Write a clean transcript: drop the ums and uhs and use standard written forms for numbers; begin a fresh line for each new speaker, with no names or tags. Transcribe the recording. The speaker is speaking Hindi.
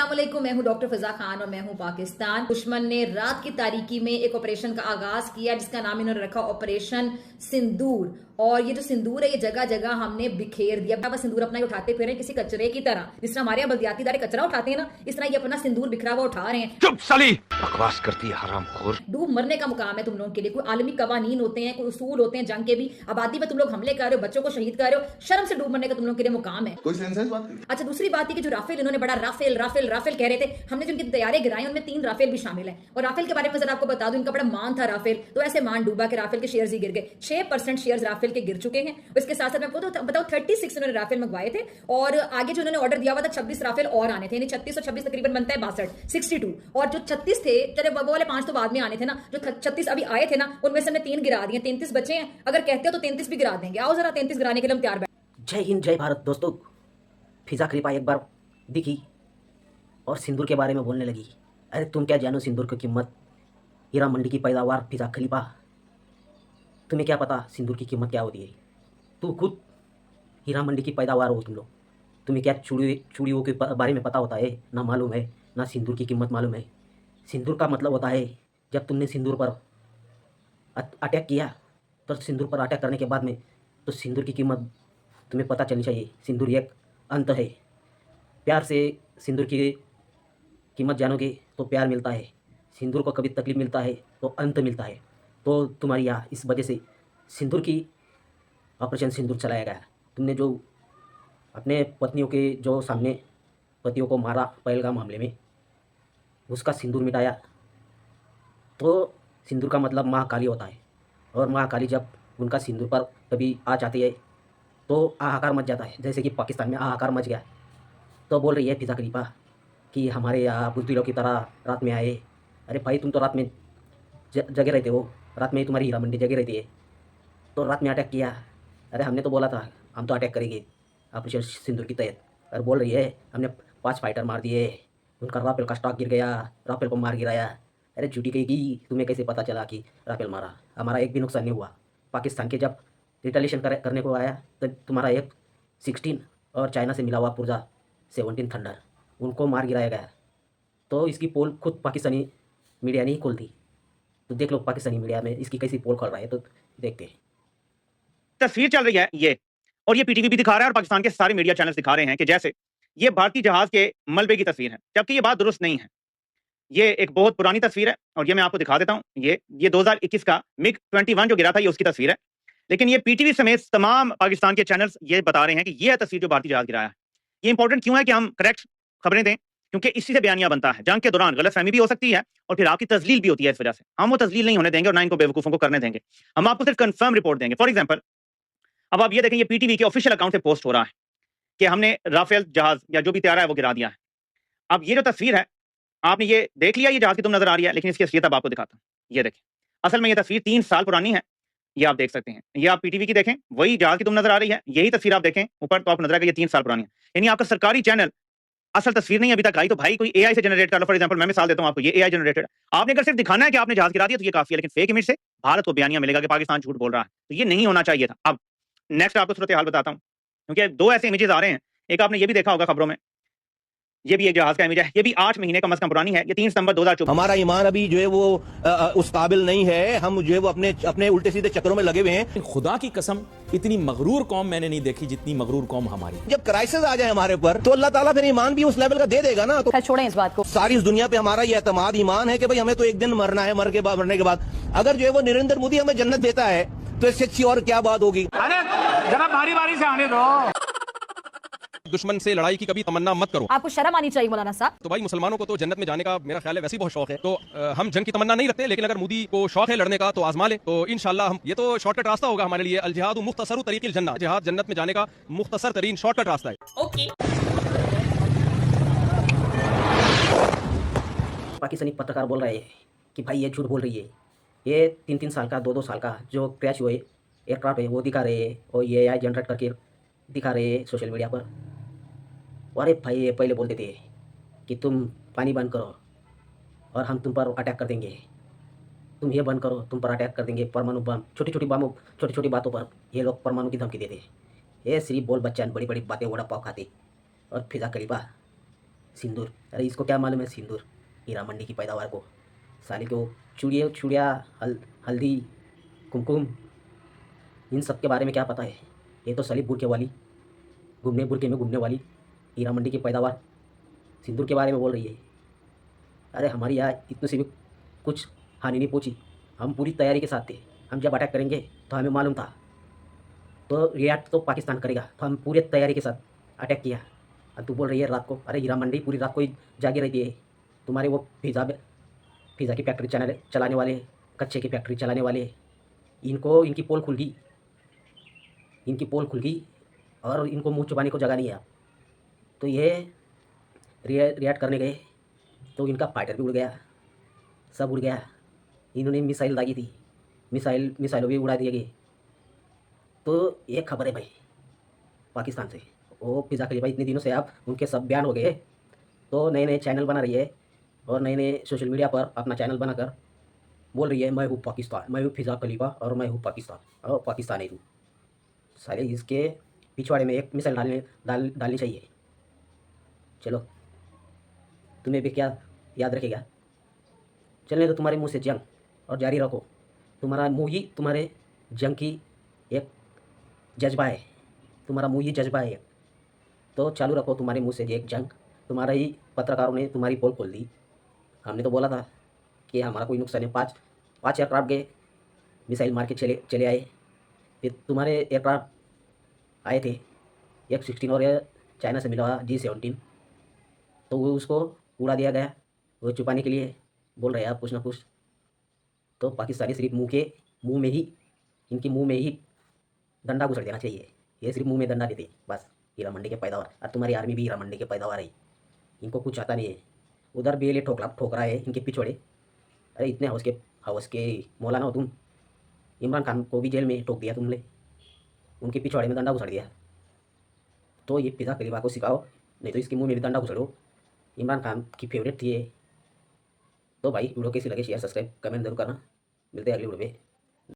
अस्सलामुअलैकुम, मैं हूं डॉक्टर फिजा खान और मैं हूं पाकिस्तान। दुश्मन ने रात की तारीकी में एक ऑपरेशन का आगाज किया जिसका नाम इन्होंने रखा ऑपरेशन सिंदूर। और ये जो सिंदूर है ये जगह जगह हमने बिखेर दिया। बस सिंदूर अपना ही उठाते फिर किसी कचरे की तरह, जिस तरह हमारे यहाँ बल्दियाती इदारे कचरा उठाते हैं ना, इस तरह ये अपना सिंदूर बिखरा हुआ उठा रहे हैं।
चुप साली, बकवास करती है हरामखोर।
डूब मरने का मुकाम है तुम लोगों के लिए। कोई आलमी कवानीन होते हैं, कोई उसूल होते हैं जंग के भी। आबादी पर तुम लोग हमले कर रहे हो, बच्चों को शहीद कर रहे हो। शर्म से डूब मरने का तुम लोगों के लिए मुकाम है।
कोई सेंस है इस बात की?
अच्छा, दूसरी बात है कि जो राफेल इन्होंने बड़ा राफेल राफेल राफेल कह रहे थे, हमने जिनकी तैयारी गिराई उनमें 3 राफेल भी शामिल है। और राफेल के बारे में जरा आपको बता दूं, इनका बड़ा मान था राफेल, तो ऐसे मान डूबा कि राफेल के शेयर्स ही गिर गए। 6% शेयर्स राफेल के गिर चुके हैं। इसके साथ साथ मैं आपको बताऊं 36 इन्होंने राफेल मंगवाए थे और आगे जो इन्होंने ऑर्डर दिया हुआ था 26 राफेल और आने थे, यानी 36 और 26 तकरीबन बनता है 62, 62। और जो 36 थे, चले वो वाले 5 तो बाद में आने थे ना, जो 36 अभी आए थे ना उनमें से हमने 3 गिरा दिए, 33 बचे हैं। अगर कहते हो तो 33 भी गिरा देंगे। आओ जरा 33 गिराने के लिए हम तैयार बैठ।
जय हिंद जय भारत दोस्तों। फिजा खलीफा एक बार दिखी और सिंदूर के बारे में बोलने लगी। अरे तुम क्या जानो सिंदूर की कीमत, हीरा मंडी की पैदावार। फिजा खलीफा तुम्हें क्या पता सिंदूर की कीमत क्या होती है? तू खुद हीरा मंडी की पैदावार हो तुम लोग। तुम्हें क्या चूड़ियों के बारे में पता होता है? ना मालूम है, ना सिंदूर की कीमत मालूम है। सिंदूर का मतलब होता है जब तुमने सिंदूर पर अटैक किया, तो सिंदूर पर अटैक करने के बाद में तो सिंदूर की कीमत तुम्हें पता चलनी चाहिए। सिंदूर एक अंत है। प्यार से सिंदूर की कीमत जानोगे तो प्यार मिलता है। सिंदूर को कभी तकलीफ मिलता है तो अंत मिलता है। तो तुम्हारी यहाँ इस वजह से सिंदूर की ऑपरेशन सिंदूर चलाया गया। तुमने जो अपने पत्नियों के जो सामने पतियों को मारा पहलगाम हमले में, उसका सिंदूर मिटाया। तो सिंदूर का मतलब माँ काली होता है। और माँ काली जब उनका सिंदूर पर कभी आ जाती है तो हाहाकार मच जाता है, जैसे कि पाकिस्तान में हाहाकार मच गया। तो बोल रही है फिजा खलीफा कि हमारे यहाँ बुज़दिलों की तरह रात में आए। अरे भाई तुम तो रात में जगे रहते हो, रात में ही तुम्हारी हीरा मंडी जगी रहती है, तो रात में अटैक किया। अरे हमने तो बोला था हम तो अटैक करेंगे ऑपरेशन सिंदूर की तहत। अरे बोल रही है हमने 5 फाइटर मार दिए, उनका राफेल का स्टॉक गिर गया, राफेल को मार गिराया। अरे झूठी कहेगी, तुम्हें कैसे पता चला कि राफेल मारा? हमारा एक भी नुकसान नहीं हुआ। पाकिस्तान के जब रिटेलिएशन करने को आया तब तुम्हारा F-16 और चाइना से मिला हुआ पुर्जा 17 थंडर, उनको मार गिराया गया। तो इसकी पोल खुद पाकिस्तानी मीडिया नहीं खोलती। तो देख लो पाकिस्तानी मीडिया में इसकी कैसी पोल खोल रहा है, तो देखते हैं।
तस्वीर चल रही है ये, और ये पीटीवी भी दिखा रहा है और पाकिस्तान के सारे मीडिया चैनल्स दिखा रहे हैं कि जैसे ये भारतीय जहाज के मलबे की तस्वीर है, जबकि ये बात दुरुस्त नहीं है। ये एक बहुत पुरानी तस्वीर है और ये मैं आपको दिखा देता हूं। ये 2021 का मिग 21 जो गिरा था ये उसकी तस्वीर है। लेकिन ये पीटीवी समेत तमाम पाकिस्तान के चैनल्स ये बता रहे हैं कि ये तस्वीर जो भारतीय जहाज गिराया है। ये इंपॉर्टेंट क्यों है कि हम करेक्ट खबरें दें? क्योंकि इसी से बयानिया बनता है। जंग के दौरान गलतफहमी भी हो सकती है और फिर आपकी तजलील भी होती है। इस वजह से हम वो तजलील नहीं होने देंगे और ना इनको बेवकूफों को करने देंगे। हम आपको सिर्फ कंफर्म रिपोर्ट देंगे। फॉर एग्जाम्पल, अब आप ये देखें, ये पीटीवी के ऑफिशियल अकाउंट से पोस्ट हो रहा है कि हमने राफेल जहाज या जो भी तैयार है वो गिरा दिया है। अब ये जो तस्वीर है आपने ये देख लिया, ये जहाज की तुम नजर आ रही है, लेकिन इसकी असलियत अब आपको दिखाता हूं। ये देखें, असल में ये तस्वीर 3 साल पुरानी है। ये आप देख सकते हैं, ये आप पीटीवी की देखें, वही जहाज की तुम नजर आ रही है। यही तस्वीर आप देखें ऊपर तो आपको नजर आएगा ये 3 साल पुरानी है। यानी आपका सरकारी चैनल असल तस्वीर नहीं अभी तक आई, तो भाई कोई एआई से जनरेट कर लो। फॉर एग्जांपल मैं मिसाल देता हूं आपको, ये एआई जनरेटेड। आपने अगर सिर्फ दिखाना है कि आपने जहाज गिरा दिया तो ये काफी है, लेकिन फेक इमेज से भारत को बयानिया मिलेगा कि पाकिस्तान झूठ बोल रहा है। तो ये नहीं होना चाहिए था। अब नेक्स्ट आपको सूरत हाल बताता हूं, क्योंकि 2 ऐसे इमेजेस आ रहे हैं। एक आपने ये भी देखा होगा खबरों में, ये भी एक जहाज का इमेज है। ये भी 8 महीने कम से कम पुरानी है। ये 3 सितंबर 2024।
हमारा ईमान अभी जो है वो उस काबिल नहीं है। हम जो है वो अपने उल्टे सीधे चक्रों में लगे हुए हैं।
खुदा की कसम इतनी मगरूर कौम मैंने नहीं देखी जितनी मगरूर कौम हमारी।
जब क्राइसिस आ जाए हमारे ऊपर तो अल्लाह ताला फिर ईमान भी उस लेवल का दे देगा ना। तो
छोड़ें इस बात को।
सारी इस दुनिया पे हमारा ये एतमाद ईमान है कि भाई हमें तो एक दिन मरना है, मरने के बाद अगर जो है वो नरेंद्र मोदी हमें जन्नत देता है तो इससे अच्छी और क्या बात होगी।
अरे जरा बारी बारी से आने दो।
दुश्मन से लड़ाई की कभी तमन्ना मत करो।
आपको शर्म आनी चाहिए मौलाना साहब।
तो भाई मुसलमानों को तो जन्नत में जाने का मेरा ख्याल है वैसे ही बहुत शौक है। तो हम जंग की तमन्ना नहीं रखते, लेकिन अगर मोदी को शौक है लड़ने का तो आजमा ले। तो इंशाल्लाह हम, ये तो शॉर्टकट रास्ता होगा हमारे लिए। अल जिहाद मुख्तसर तरीक़िल जन्नत, जिहाद जन्नत में जाने का मुख्तसर तरीन शॉर्टकट रास्ता है।
ओके।
पाकिस्तानी पत्रकार बोल रहे हैं कि भाई ये झूठ बोल रही है। ये 3-3 साल का 2-2 साल का जो क्रैश हुए एयरक्राफ्ट है वो दिखा रहे हैं और ये AI जनरेट करके दिखा रहे हैं सोशल मीडिया पर। अरे भाई ये पहले बोलते थे कि तुम पानी बंद करो और हम तुम पर अटैक कर देंगे, तुम ये बंद करो तुम पर अटैक कर देंगे। परमाणु बम, छोटी छोटी बातों पर ये लोग परमाणु की धमकी देते। ये सिर्फ बोल बच्चा बड़ी बड़ी बातें वड़ा पाव खाते। और फिजा खलीफा सिंदूर, अरे इसको क्या मालूम है सिंदूर हीरा मंडी की पैदावार को। साले को चूड़िया हल्दी कुमकुम इन सब के बारे में क्या पता है। ये तो साली बुरके वाली बुरके में घूमने वाली हीरा मंडी की पैदावार सिंदूर के बारे में बोल रही है। अरे हमारी यहाँ इतनी सी भी कुछ हानि नहीं पहुंची, हम पूरी तैयारी के साथ थे। हम जब अटैक करेंगे तो हमें मालूम था तो रिएक्ट तो पाकिस्तान करेगा, तो हम पूरी तैयारी के साथ अटैक किया। और तू बोल रही है रात को, अरे हीरा मंडी पूरी रात को ही जागी रहती है। तुम्हारे वो पिज़्ज़ा की फैक्ट्री चलाने वाले, कच्चे की फैक्ट्री चलाने वाले, इनकी पोल खुल गई और इनको मुँह छुपाने को जगह नहीं है। तो ये रिएक्ट करने गए तो इनका फाइटर भी उड़ गया, सब उड़ गया। इन्होंने मिसाइल दागी थी, मिसाइलों भी उड़ा दिए गए। तो ये खबर है भाई पाकिस्तान से। वो पिज़्ज़ा खलीफा इतने दिनों से आप उनके सब बयान हो गए, तो नए नए चैनल बना रही है और नए नए सोशल मीडिया पर अपना चैनल बनाकर बोल रही है मैं हूँ पाकिस्तान, मैं हूँ पिज़्ज़ा खलीफा और मैं हूँ पाकिस्तान और पाकिस्तानी हूँ। साले इसके पिछवाड़े में एक मिसाइल डालनी चाहिए। चलो तुम्हें भी क्या याद रखेगा। चलने दो तुम्हारे मुंह से जंग और जारी रखो। तुम्हारा मुंह ही तुम्हारे जंग की एक जज्बा है, तुम्हारा मुंह ही जज्बा है। तो चालू रखो तुम्हारे मुंह से एक जंग। तुम्हारा ही पत्रकारों ने तुम्हारी पोल खोल दी। हमने तो बोला था कि हमारा कोई नुकसान है। पाँच एयरक्राफ्ट गए, मिसाइल मार के चले आए। फिर तुम्हारे एयरक्राफ्ट आए थे F-16 और चाइना से मिला हुआ G-17, तो वो उसको उड़ा दिया गया। वो छुपाने के लिए बोल रहे हैं आप कुछ ना कुछ। तो पाकिस्तानी सिर्फ इनकी मुंह में ही डंडा घुसड़ देना चाहिए। ये सिर्फ मुंह में डंडा देते बस। हीरा मंडी के पैदावार, और तुम्हारी आर्मी भी हीरा मंडी के पैदावार है। इनको कुछ आता नहीं है। उधर भी ये ठोकरा है इनके पिछड़े। अरे इतने हवस के मौलाना हो तुम। इमरान खान को भी जेल में ठोक दिया तुमने, उनके पिछवाड़े में डंडा घुसड़ दिया। तो ये पिज़्ज़ा खलीफा को सिखाओ, नहीं तो इसके मुंह में भी डंडा घुसड़ो। इमरान खान की फेवरेट थी ये। तो भाई वीडियो कैसी लगे शेयर सब्सक्राइब कमेंट जरूर करना। मिलते हैं अगली वीडियो पे।